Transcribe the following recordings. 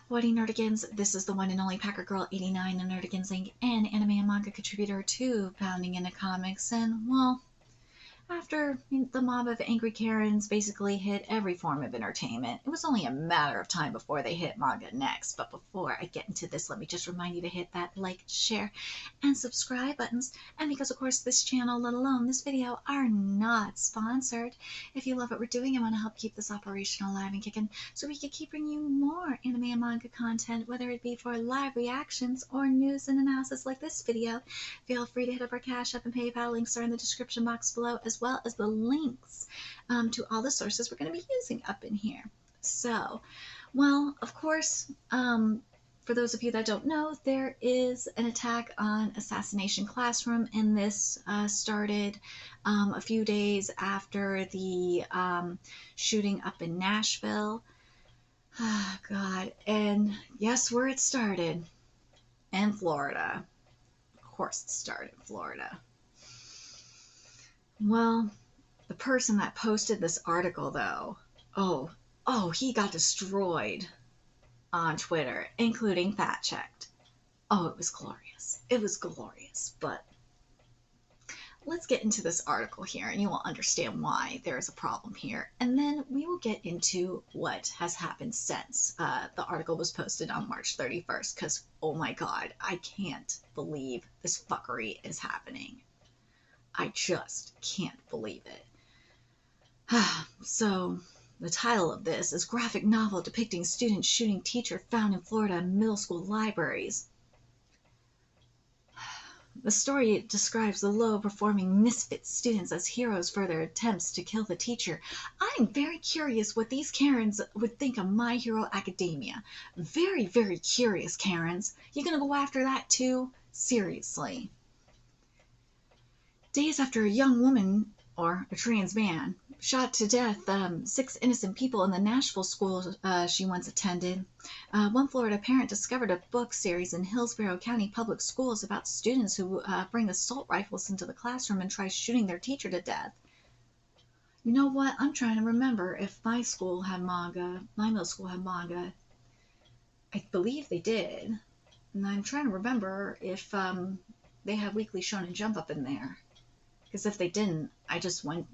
What nerdigans? This is the one and only Packer Girl 89, a Nerdigans Inc. and anime and manga contributor to Pounding into Comics. And, well, after the mob of angry Karens basically hit every form of entertainment, it was only a matter of time before they hit manga next. But before I get into this, let me just remind you to hit that like, share, and subscribe buttons. And because, of course, this channel, let alone this video, are not sponsored. If you love what we're doing and want to help keep this operation alive and kicking so we can keep bringing you more anime and manga content, whether it be for live reactions or news and analysis like this video, feel free to hit up our Cash App and PayPal. Links are in the description box below, as well as the links to all the sources we're going to be using up in here. So, well, of course, for those of you that don't know, there is an attack on Assassination Classroom, and this started a few days after the shooting up in Nashville. Oh, God. And guess where it started? In Florida. Of course it started in Florida. Well, the person that posted this article, though, he got destroyed on Twitter, including fact-checked. Oh, it was glorious. It was glorious. But let's get into this article here, and you will understand why there is a problem here. And then we will get into what has happened since the article was posted on March 31st, because, oh my God, I can't believe this fuckery is happening. I just can't believe it. So, the title of this is Graphic Novel Depicting Student Shooting Teacher Found in Florida Middle School Libraries. The story describes the low-performing misfit students as heroes for their attempts to kill the teacher. I'm very curious what these Karens would think of My Hero Academia. Very, very curious, Karens. You gonna go after that too? Seriously. Days after a young woman, or a trans man, shot to death 6 innocent people in the Nashville school she once attended, one Florida parent discovered a book series in Hillsborough County Public Schools about students who bring assault rifles into the classroom and try shooting their teacher to death. You know what? I'm trying to remember if my school had manga, my middle school had manga. I believe they did. And I'm trying to remember if they had Weekly Shonen Jump up in there. Because if they didn't, I just went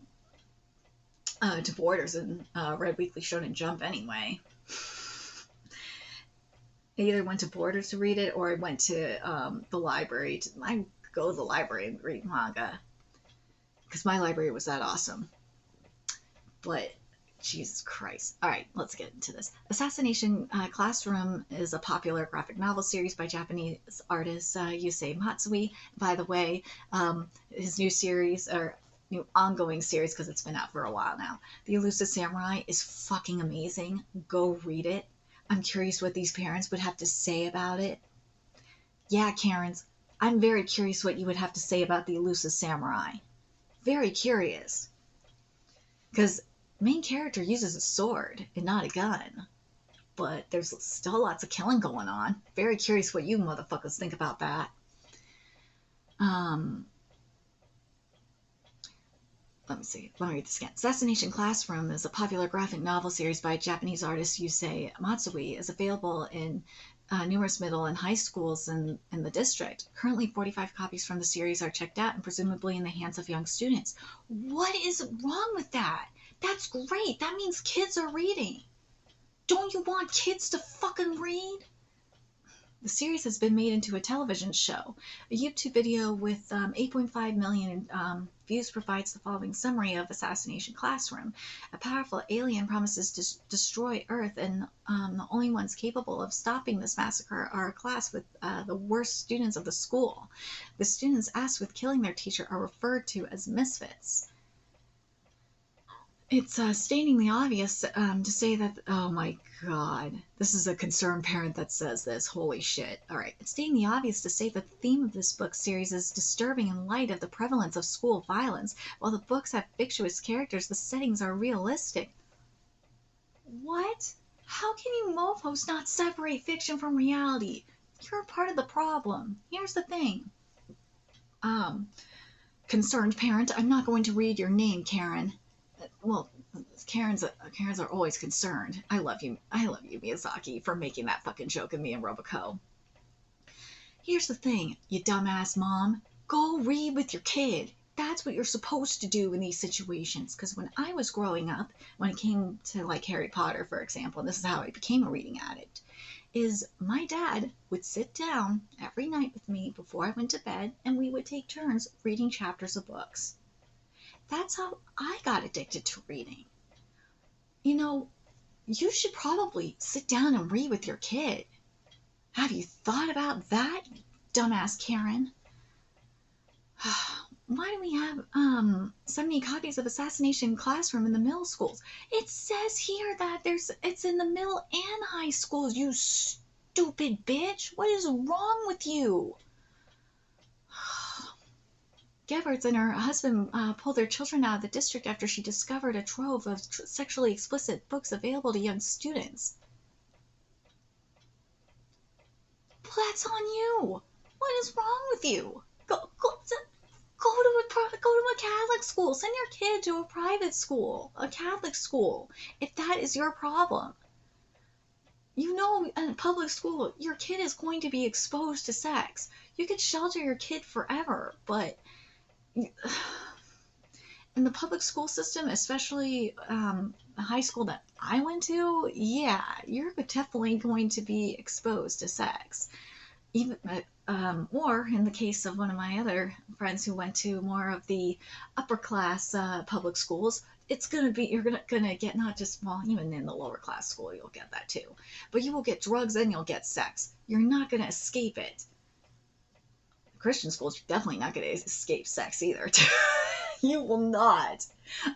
to Borders and read Weekly Shonen Jump anyway. I either went to Borders to read it, or I went to the library. I go to the library and read manga. Because my library was that awesome. But, Jesus Christ. Alright, let's get into this. Assassination Classroom is a popular graphic novel series by Japanese artist Yusei Matsui. By the way, his new series, or new ongoing series, because it's been out for a while now, The Elusive Samurai, is fucking amazing. Go read it. I'm curious what these parents would have to say about it. Yeah, Karens, I'm very curious what you would have to say about The Elusive Samurai. Very curious. Because main character uses a sword and not a gun, but there's still lots of killing going on. Very curious what you motherfuckers think about that. Let me see. Let me read this again. Assassination Classroom is a popular graphic novel series by Japanese artist Yusei Matsui. Is available in numerous middle and high schools in the district. Currently, 45 copies from the series are checked out and presumably in the hands of young students. What is wrong with that? That's great. That means kids are reading. Don't you want kids to fucking read? The series has been made into a television show. A YouTube video with 8.5 million views provides the following summary of Assassination Classroom. A powerful alien promises to destroy Earth, and the only ones capable of stopping this massacre are a class with the worst students of the school. The students tasked with killing their teacher are referred to as misfits. It's stating the obvious to say that, oh my God, this is a concerned parent that says this, holy shit. All right, it's stating the obvious to say that the theme of this book series is disturbing in light of the prevalence of school violence. While the books have fictitious characters, the settings are realistic. What? How can you mofos not separate fiction from reality? You're part of the problem. Here's the thing. Concerned parent, I'm not going to read your name, Karen. Well, Karens are always concerned. I love you, Miyazaki, for making that fucking joke of me and Roboco. Here's the thing, you dumbass mom. Go read with your kid. That's what you're supposed to do in these situations. Because when I was growing up, when it came to like Harry Potter, for example, and this is how I became a reading addict, is my dad would sit down every night with me before I went to bed, and we would take turns reading chapters of books. That's how I got addicted to reading. You know, you should probably sit down and read with your kid. Have you thought about that, dumbass Karen? Why do we have so many copies of Assassination Classroom in the middle schools? It says here that it's in the middle and high schools, you stupid bitch. What is wrong with you? Geverts and her husband pulled their children out of the district after she discovered a trove of sexually explicit books available to young students. Well, that's on you. What is wrong with you? Go to a Catholic school. Send your kid to a private school, a Catholic school, if that is your problem. You know, in public school, your kid is going to be exposed to sex. You could shelter your kid forever, but in the public school system, especially the high school that I went to, yeah, you're definitely going to be exposed to sex. Even or in the case of one of my other friends who went to more of the upper class public schools, it's gonna be you're gonna get not just, well, even in the lower class school you'll get that too, but you will get drugs and you'll get sex. You're not gonna escape it. Christian schools, you're definitely not gonna escape sex either. You will not.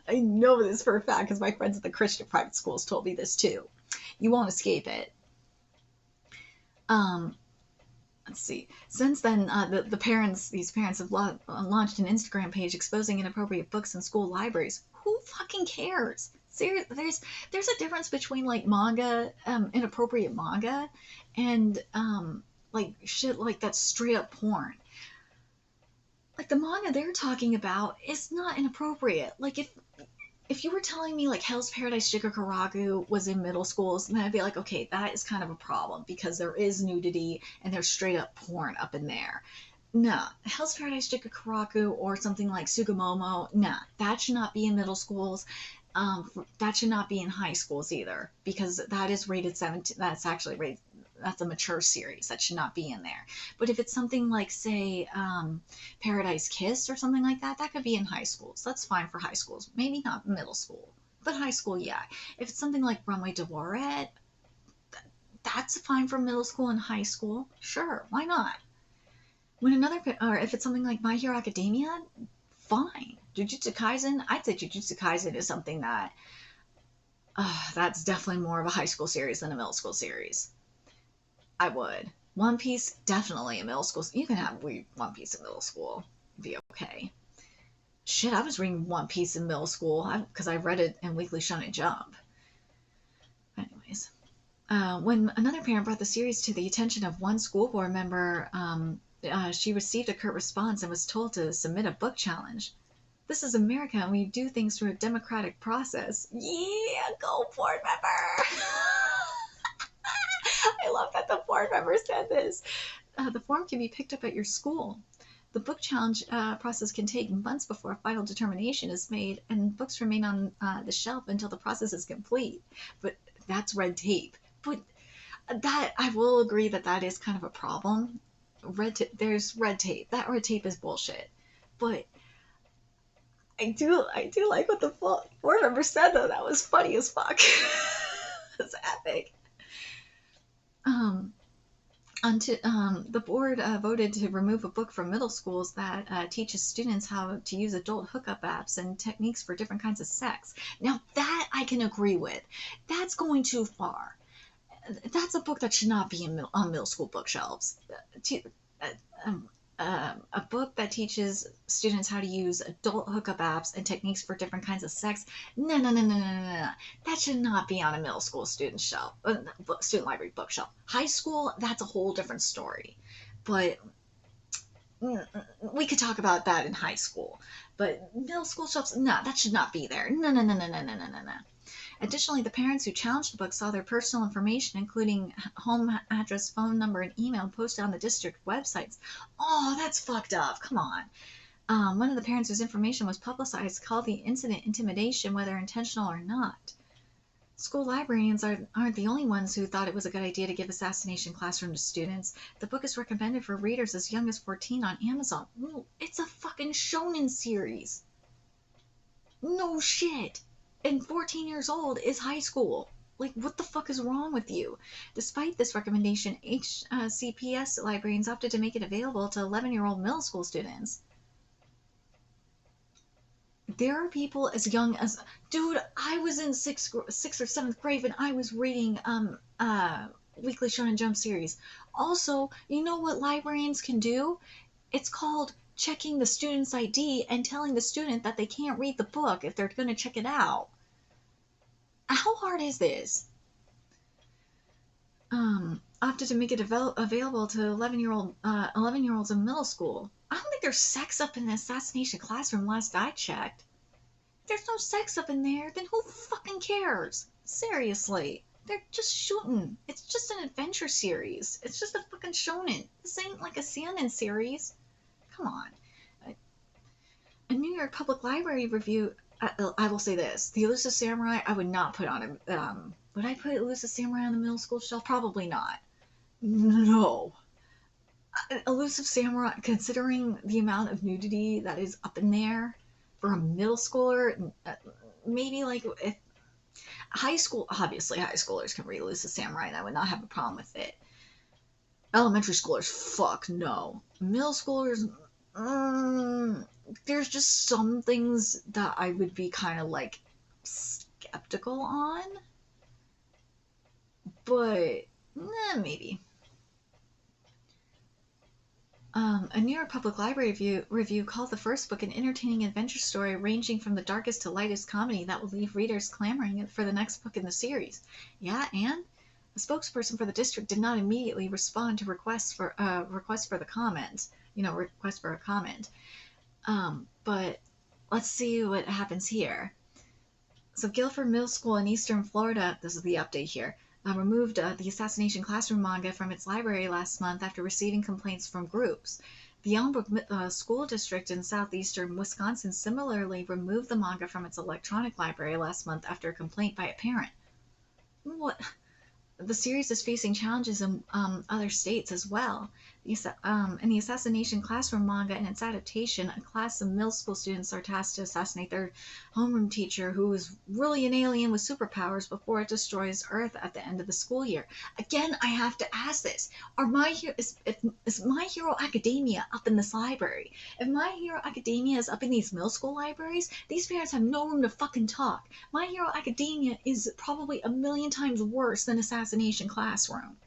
I know this for a fact because my friends at the Christian private schools told me this too. You won't escape it. Let's see. Since then, these parents have launched an Instagram page exposing inappropriate books in school libraries. Who fucking cares? Seriously, there's a difference between like manga, inappropriate manga, and like shit like that's straight up porn. Like the manga they're talking about is not inappropriate. Like if you were telling me like Hell's Paradise Shigakuragu was in middle schools, then I'd be like, okay, that is kind of a problem because there is nudity and there's straight up porn up in there. Nah, Hell's Paradise Shigakuragu or something like Sugamomo, nah, that should not be in middle schools. That should not be in high schools either because that is rated 17. That's actually rated. That's a mature series that should not be in there. But if it's something like, say, Paradise Kiss or something like that, that could be in high schools. That's fine for high schools. Maybe not middle school, but high school, yeah. If it's something like Runway de Warette, that's fine for middle school and high school. Sure, why not? Or if it's something like My Hero Academia, fine. Jujutsu Kaisen, I'd say Jujutsu Kaisen is something that's definitely more of a high school series than a middle school series. I would. One Piece, definitely a middle school. You can have One Piece in middle school. It'd be okay. Shit, I was reading One Piece in middle school because I read it in Weekly Shonen Jump. Anyways. When another parent brought the series to the attention of one school board member, she received a curt response and was told to submit a book challenge. This is America and we do things through a democratic process. Yeah, go board member! I love that the board member said this. The form can be picked up at your school. The book challenge process can take months before a final determination is made, and books remain on the shelf until the process is complete. But that's red tape. But that I will agree that is kind of a problem. There's red tape. That red tape is bullshit. But I do like what the board member said though. That was funny as fuck. It's epic. The board voted to remove a book from middle schools that teaches students how to use adult hookup apps and techniques for different kinds of sex. Now that I can agree with. That's going too far. That's a book that should not be on middle school bookshelves. A book that teaches students how to use adult hookup apps and techniques for different kinds of sex. No. That should not be on a middle school student library bookshelf. High school, that's a whole different story. But we could talk about that in high school, but middle school shelves, no, that should not be there. No, no, no, no, no, no, no, no, no. Additionally, the parents who challenged the book saw their personal information, including home address, phone number, and email, posted on the district websites. Oh, that's fucked up. Come on. One of the parents whose information was publicized called the incident intimidation, whether intentional or not. School librarians aren't the only ones who thought it was a good idea to give Assassination Classroom to students. The book is recommended for readers as young as 14 on Amazon. Ooh, it's a fucking shonen series. No shit. And 14 years old is high school. Like, what the fuck is wrong with you? Despite this recommendation, HCPS librarians opted to make it available to 11-year-old middle school students. There are people as young as, dude, I was in sixth or seventh grade when I was reading Weekly Shonen Jump series. Also, you know what librarians can do? It's called checking the student's ID and telling the student that they can't read the book if they're going to check it out. How hard is this? Opted to make it available to 11-year-olds in middle school. I don't think there's sex up in the Assassination Classroom last I checked. If there's no sex up in there, then who fucking cares? Seriously. They're just shooting. It's just an adventure series. It's just a fucking shonen. This ain't like a seinen series. Come on. A New York Public Library review, I will say this. The Elusive Samurai, I would not put on a, would I put Elusive Samurai on the middle school shelf? Probably not. No. Elusive Samurai, considering the amount of nudity that is up in there for a middle schooler, maybe like if high school, obviously high schoolers can read Elusive Samurai and I would not have a problem with it. Elementary schoolers, fuck no. Middle schoolers, there's just some things that I would be kind of like skeptical on, but maybe. A New York Public Library review called the first book an entertaining adventure story ranging from the darkest to lightest comedy that will leave readers clamoring for the next book in the series. Yeah, and a spokesperson for the district did not immediately respond to requests for a comment. But let's see what happens here. So Guilford Middle School in Eastern Florida, this is the update here, removed the Assassination Classroom manga from its library last month after receiving complaints from groups. The Elmbrook School District in southeastern Wisconsin similarly removed the manga from its electronic library last month after a complaint by a parent. What? The series is facing challenges in other states as well. In the Assassination Classroom manga and its adaptation, a class of middle school students are tasked to assassinate their homeroom teacher, who is really an alien with superpowers, before it destroys Earth at the end of the school year. Again, I have to ask this: is My Hero Academia up in this library? If My Hero Academia is up in these middle school libraries, these parents have no room to fucking talk. My Hero Academia is probably a million times worse than Assassination Classroom.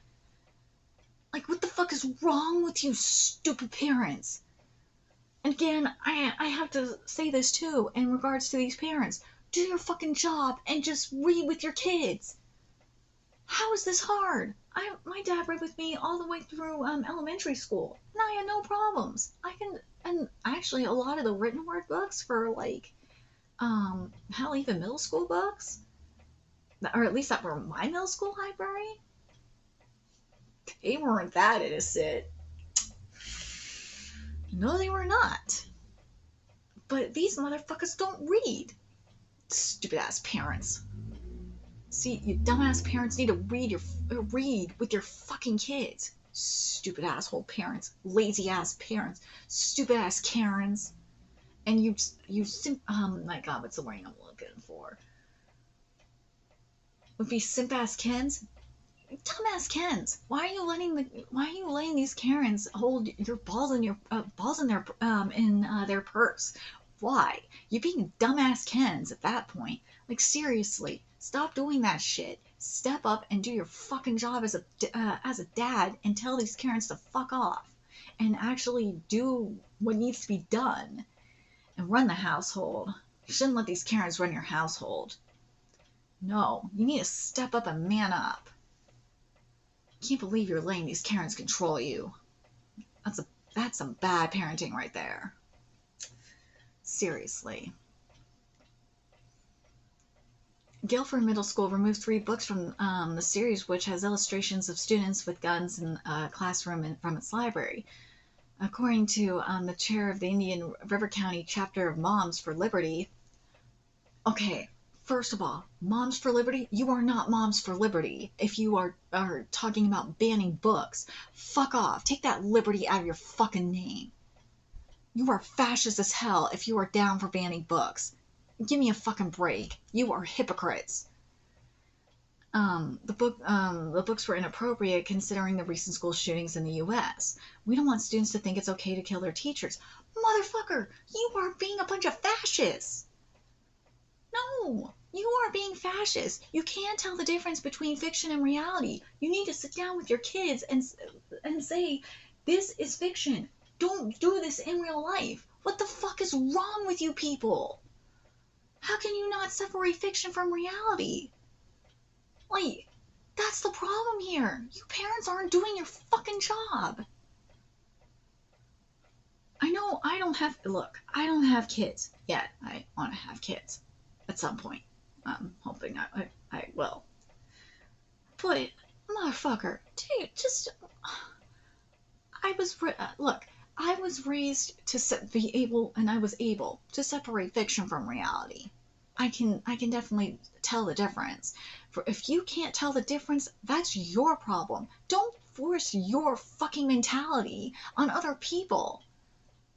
Like, what the fuck is wrong with you stupid parents? And again, I have to say this too in regards to these parents. Do your fucking job and just read with your kids. How is this hard? My dad read with me all the way through elementary school, and I had no problems. And actually a lot of the written word books for like, hell, even middle school books, or at least that were my middle school library, they weren't that innocent. No, they were not. But these motherfuckers don't read. Stupid ass parents. See, you dumbass parents need to read with your fucking kids. Stupid asshole parents. Lazy ass parents. Stupid ass Karens. And my god, what's the word I'm looking for? Would be simp ass Kens? Dumbass Kens, why are you letting these Karens hold your balls in their purse? Why? You're being dumbass Kens at that point. Like, seriously, stop doing that shit. Step up and do your fucking job as a dad and tell these Karens to fuck off and actually do what needs to be done and run the household. You shouldn't let these Karens run your household. No, you need to step up and man up. Can't believe you're letting these Karens control you. That's a That's some bad parenting right there. Seriously. Guilford Middle School removed 3 books from the series, which has illustrations of students with guns in a classroom from its library. According to the chair of the Indian River County chapter of Moms for Liberty. Okay, first of all, Moms for Liberty, you are not Moms for Liberty if you are talking about banning books. Fuck off. Take that liberty out of your fucking name. You are fascist as hell if you are down for banning books. Give me a fucking break. You are hypocrites. The books were inappropriate considering the recent school shootings in the U.S. We don't want students to think it's okay to kill their teachers. Motherfucker, you are being a bunch of fascists. No, you are being fascist. You can't tell the difference between fiction and reality. You need to sit down with your kids and say, this is fiction. Don't do this in real life. What the fuck is wrong with you people? How can you not separate fiction from reality? Like, that's the problem here. You parents aren't doing your fucking job. I know I don't have kids yet. I want to have kids at some point. I'm hoping I will. But, motherfucker, dude, just... I was raised to be able, and I was able to separate fiction from reality. I can definitely tell the difference. If you can't tell the difference, that's your problem. Don't force your fucking mentality on other people.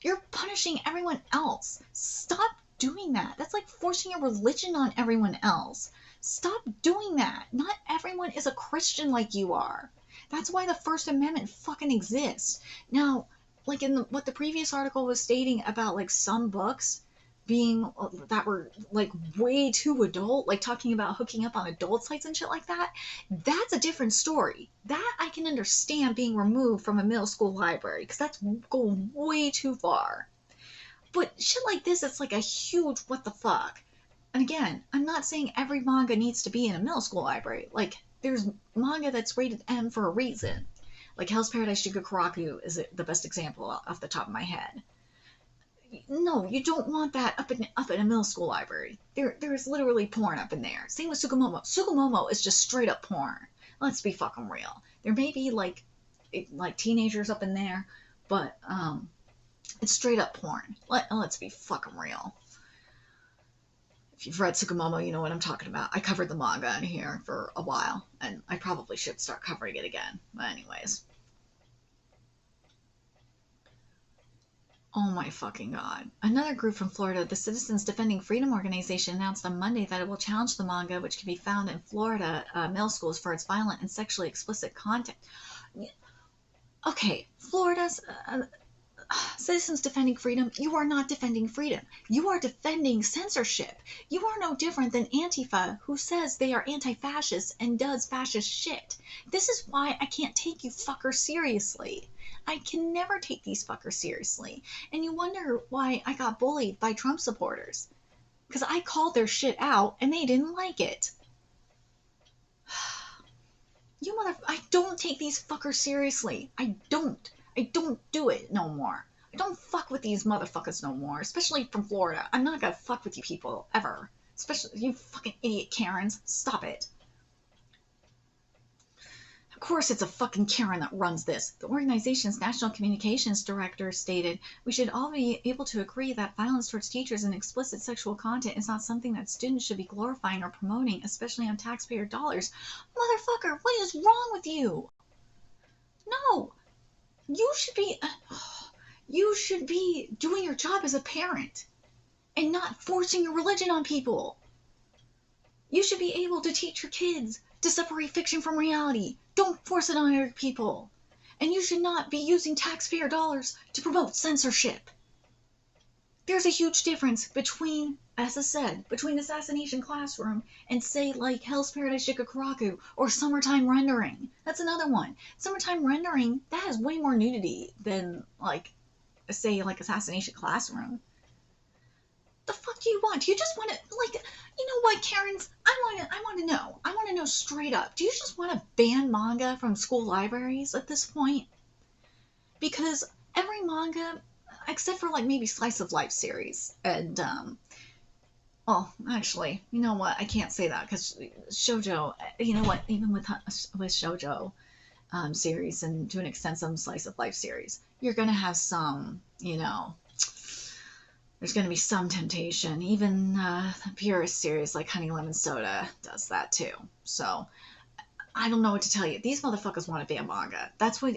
You're punishing everyone else. Stop doing that. That's like forcing your religion on everyone else. Stop doing that. Not everyone is a Christian like you are. That's why the First Amendment fucking exists. Now, like what the previous article was stating about like some books being that were like way too adult, like talking about hooking up on adult sites and shit like that, that's a different story. That I can understand being removed from a middle school library, because that's going way too far. But shit like this, it's like a huge what the fuck. And again, I'm not saying every manga needs to be in a middle school library. Like, there's manga that's rated M for a reason. Like Hell's Paradise Shigekuraku is the best example off the top of my head. No, you don't want that up in a middle school library. There's literally porn up in there. Same with Sugumomo. Sugumomo is just straight up porn. Let's be fucking real. There may be like teenagers up in there, but it's straight up porn. Let's be fucking real. If you've read Sugumomo, you know what I'm talking about. I covered the manga in here for a while, and I probably should start covering it again. But anyways. Oh my fucking god. Another group from Florida, the Citizens Defending Freedom Organization, announced on Monday that it will challenge the manga, which can be found in Florida middle schools, for its violent and sexually explicit content. Okay, Florida's Citizens Defending Freedom, you are not defending freedom. You are defending censorship. You are no different than Antifa, who says they are anti-fascist and does fascist shit. This is why I can't take you fuckers seriously. I can never take these fuckers seriously. And you wonder why I got bullied by Trump supporters. Because I called their shit out and they didn't like it. I don't take these fuckers seriously. I don't do it no more. I don't fuck with these motherfuckers no more, especially from Florida. I'm not gonna fuck with you people, ever. Especially you fucking idiot Karens. Stop it. Of course it's a fucking Karen that runs this. The organization's national communications director stated, "We should all be able to agree that violence towards teachers and explicit sexual content is not something that students should be glorifying or promoting, especially on taxpayer dollars." Motherfucker, what is wrong with you? No. You should be doing your job as a parent and not forcing your religion on people. You should be able to teach your kids to separate fiction from reality. Don't force it on other people. And you should not be using taxpayer dollars to promote censorship. There's a huge difference between, as I said, between Assassination Classroom and, say, like Hell's Paradise Shigekuraku or Summertime Rendering. That's another one. Summertime Rendering, that has way more nudity than, like, say, like Assassination Classroom. The fuck do you want? Do you just want to, like, you know what, Karens? I want to know straight up. Do you just want to ban manga from school libraries at this point? Because every manga, except for like maybe slice of life series, and well, actually, you know what? I can't say that because shoujo. You know what? Even with shoujo series and to an extent some slice of life series, you're gonna have some, you know, there's going to be some temptation. Even the purist series like Honey Lemon Soda does that too. So I don't know what to tell you. These motherfuckers want to ban manga. That's what.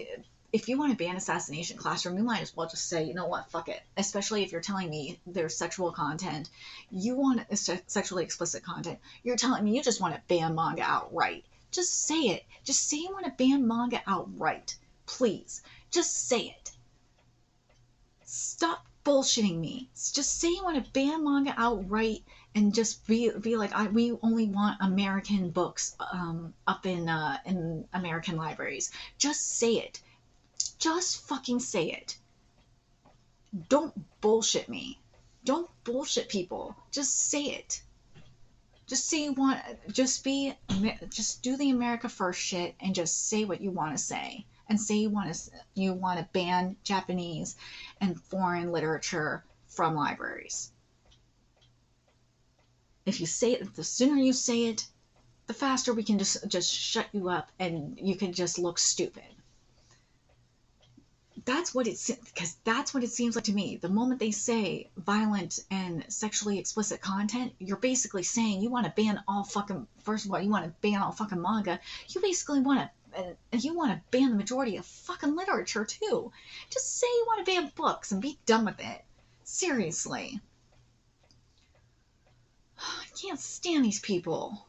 If you want to ban Assassination Classroom, you might as well just say, you know what, fuck it. Especially if you're telling me there's sexual content, you want sexually explicit content. You're telling me you just want to ban manga outright. Just say it. Just say you want to ban manga outright. Please. Just say it. Stop bullshitting me. Just say you want to ban manga outright and just be like, we only want American books up in American libraries. Just say it. Just fucking say it. Don't bullshit me. Don't bullshit people. Just say it. Just say you want. Just do the America First shit and just say what you want to say. And say you want to ban Japanese and foreign literature from libraries. If you say it, the sooner you say it, the faster we can just shut you up and you can just look stupid. That's what it seems like to me. The moment they say violent and sexually explicit content, you're basically saying you want to ban all fucking. First of all, you want to ban all fucking manga. You basically want to ban the majority of fucking literature too. Just say you want to ban books and be done with it. Seriously. I can't stand these people.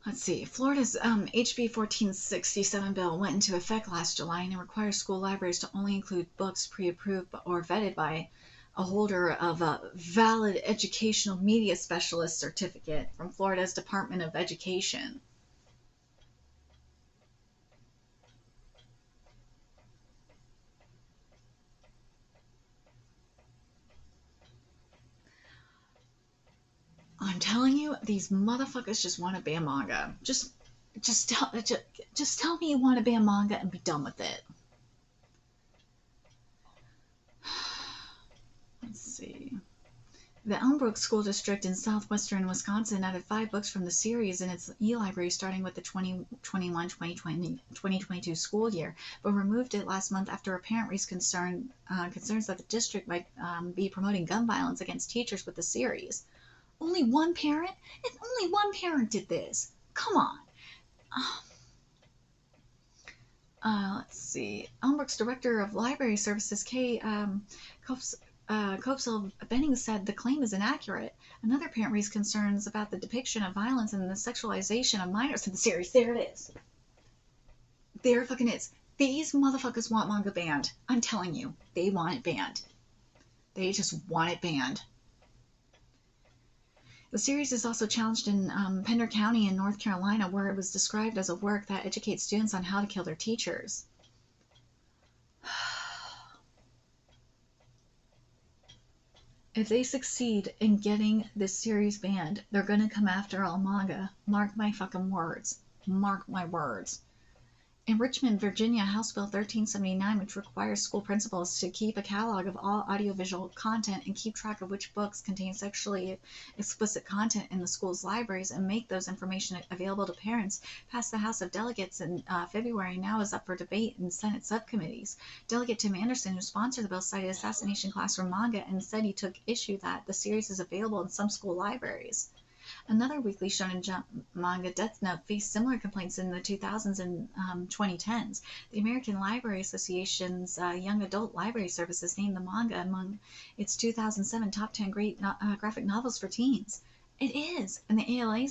Let's see. Florida's HB 1467 bill went into effect last July and it requires school libraries to only include books pre-approved or vetted by a holder of a valid educational media specialist certificate from Florida's Department of Education. I'm telling you, these motherfuckers just want to ban manga. Just tell me you want to ban manga and be done with it. Let's see. The Elmbrook School District in southwestern Wisconsin added 5 books from the series in its e-library starting with the 2021-2022 school year, but removed it last month after a parent raised concerns that the district might be promoting gun violence against teachers with the series. Only one parent? If only one parent did this. Come on. Let's see. Elmbrook's Director of Library Services, Kay Copesel Benning, said the claim is inaccurate. Another parent raised concerns about the depiction of violence and the sexualization of minors in the series. There it is. There it fucking is. These motherfuckers want manga banned. I'm telling you. They want it banned. They just want it banned. The series is also challenged in Pender County in North Carolina, where it was described as a work that educates students on how to kill their teachers. If they succeed in getting this series banned, they're going to come after all manga. Mark my fucking words. Mark my words. In Richmond, Virginia, House Bill 1379, which requires school principals to keep a catalog of all audiovisual content and keep track of which books contain sexually explicit content in the school's libraries and make those information available to parents, passed the House of Delegates in February, now is up for debate in Senate subcommittees. Delegate Tim Anderson, who sponsored the bill, cited Assassination Classroom manga and said he took issue that the series is available in some school libraries. Another Weekly Shonen Jump manga, Death Note, faced similar complaints in the 2000s and 2010s. The American Library Association's Young Adult Library Services named the manga among its 2007 top 10 great graphic novels for teens. It is, and the ALA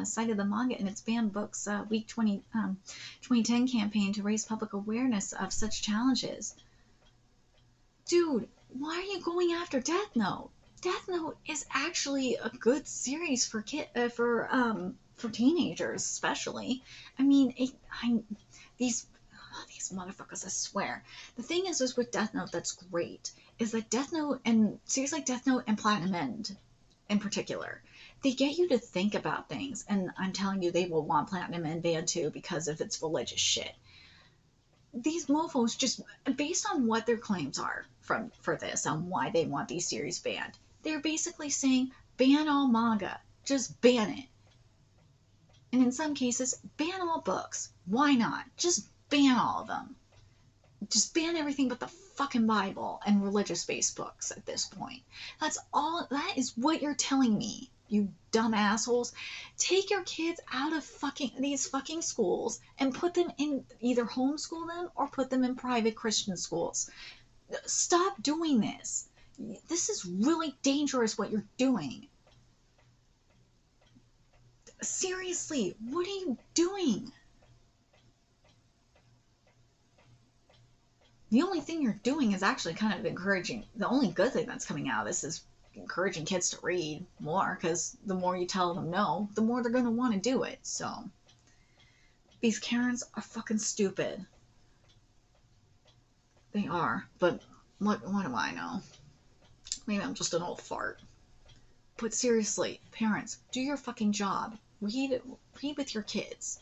cited the manga in its Banned Books Week 2010 campaign to raise public awareness of such challenges. Dude, why are you going after Death Note? Death Note is actually a good series for teenagers, especially. I mean, these motherfuckers, I swear. The thing is with Death Note that's great is that Death Note and series like Death Note and Platinum End, in particular. They get you to think about things, and I'm telling you, they will want platinum and banned too because of its religious shit. These mofos just, based on what their claims are for this, on why they want these series banned, they're basically saying ban all manga, just ban it. And in some cases, ban all books. Why not? Just ban all of them. Just ban everything but the fucking Bible and religious-based books at this point. That's all. That is what you're telling me, you dumb assholes. Take your kids out of these fucking schools and put them in, either homeschool them or put them in private Christian schools. Stop doing this. This is really dangerous what you're doing. Seriously, what are you doing? The only thing you're doing is actually kind of encouraging. The only good thing that's coming out of this is encouraging kids to read more, because the more you tell them no, the more they're going to want to do it. So these Karens are fucking stupid. They are. But what do I know? Maybe I'm just an old fart. But seriously, parents, do your fucking job. Read with your kids.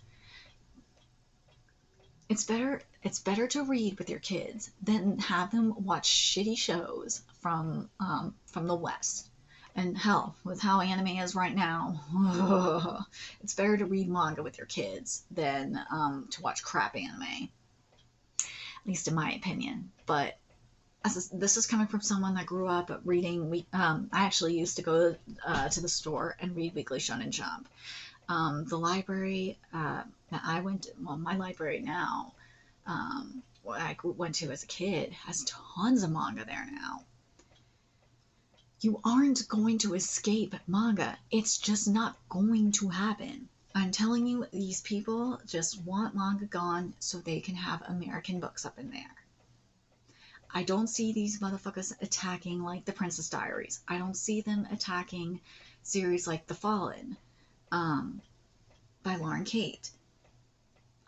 It's better to read with your kids than have them watch shitty shows from the West. And hell, with how anime is right now, it's better to read manga with your kids than to watch crap anime. At least in my opinion. But this is coming from someone that grew up reading. I actually used to go to the store and read Weekly Shonen Jump. The library that I went to, well, my library now, what I went to as a kid, has tons of manga there now. You aren't going to escape manga. It's just not going to happen. I'm telling you, these people just want manga gone so they can have American books up in there. I don't see these motherfuckers attacking like The Princess Diaries. I don't see them attacking series like The Fallen by Lauren Kate.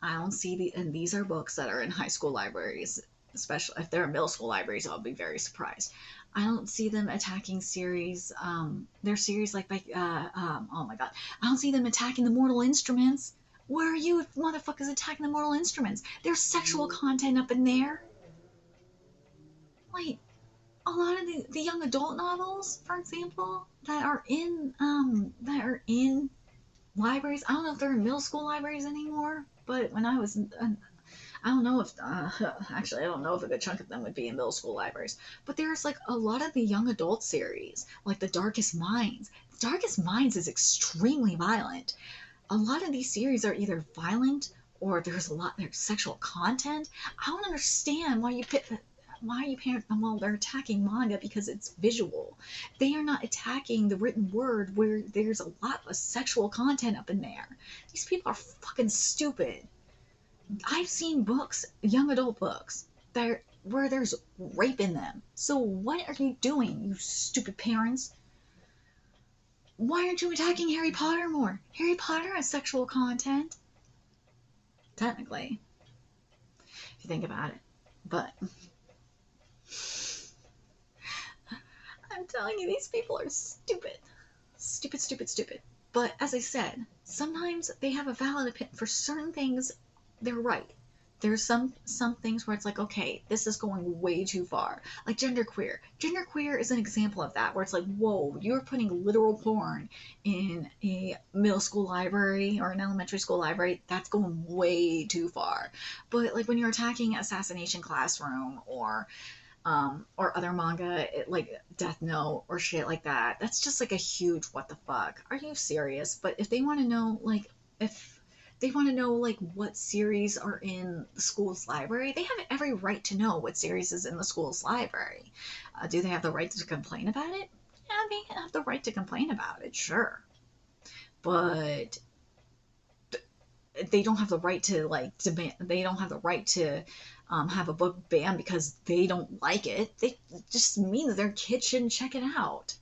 I don't see and these are books that are in high school libraries, especially if they're in middle school libraries. I'll be very surprised. I don't see them attacking series. Their series like by oh my god, I don't see them attacking the Mortal Instruments. Where are you motherfuckers attacking the Mortal Instruments? There's sexual content up in there. Like a lot of the young adult novels, for example, that are in libraries. I don't know if they're in middle school libraries anymore, but when I was, I don't know if, actually, I don't know if a good chunk of them would be in middle school libraries. But there's like a lot of the young adult series, like The Darkest Minds. The Darkest Minds is extremely violent. A lot of these series are either violent or there's sexual content. I don't understand why you parents, well, they're attacking manga because it's visual. They are not attacking the written word where there's a lot of sexual content up in there. These people are fucking stupid. I've seen books, young adult books, where there's rape in them. So what are you doing, you stupid parents? Why aren't you attacking Harry Potter more? Harry Potter has sexual content. Technically. If you think about it. But I'm telling you, these people are stupid. Stupid, stupid, stupid. But as I said, sometimes they have a valid opinion. For certain things, they're right. There's some things where it's like, okay, this is going way too far. Like genderqueer. Genderqueer is an example of that, where it's like, whoa, you're putting literal porn in a middle school library or an elementary school library. That's going way too far. But like when you're attacking Assassination Classroom or other manga, like Death Note or shit like that, that's just like a huge what the fuck. Are you serious? But if they want to know, what series are in the school's library, they have every right to know what series is in the school's library. Do they have the right to complain about it? Yeah, they have the right to complain about it, sure. But they don't have the right to demand. They don't have the right to have a book banned because they don't like it. They just means their kid shouldn't check it out,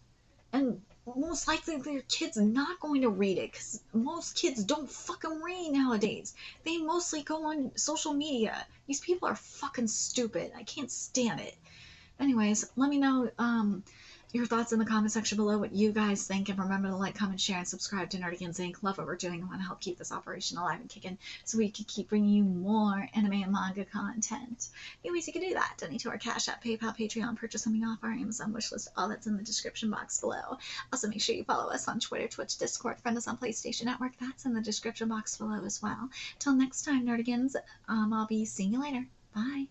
and most likely their kid's not going to read it because most kids don't fucking read nowadays. They mostly go on social media. These people are fucking stupid. I can't stand it. Anyways, let me know your thoughts in the comment section below, what you guys think, and remember to like, comment, share, and subscribe to Nerdigans Inc. Love what we're doing and want to help keep this operation alive and kicking so we can keep bringing you more anime and manga content. Anyways, you can do that. Donate to our Cash App, PayPal, Patreon, purchase something off our Amazon wishlist. All that's in the description box below. Also, make sure you follow us on Twitter, Twitch, Discord, friend us on PlayStation Network. That's in the description box below as well. Till next time, Nerdigans, I'll be seeing you later. Bye.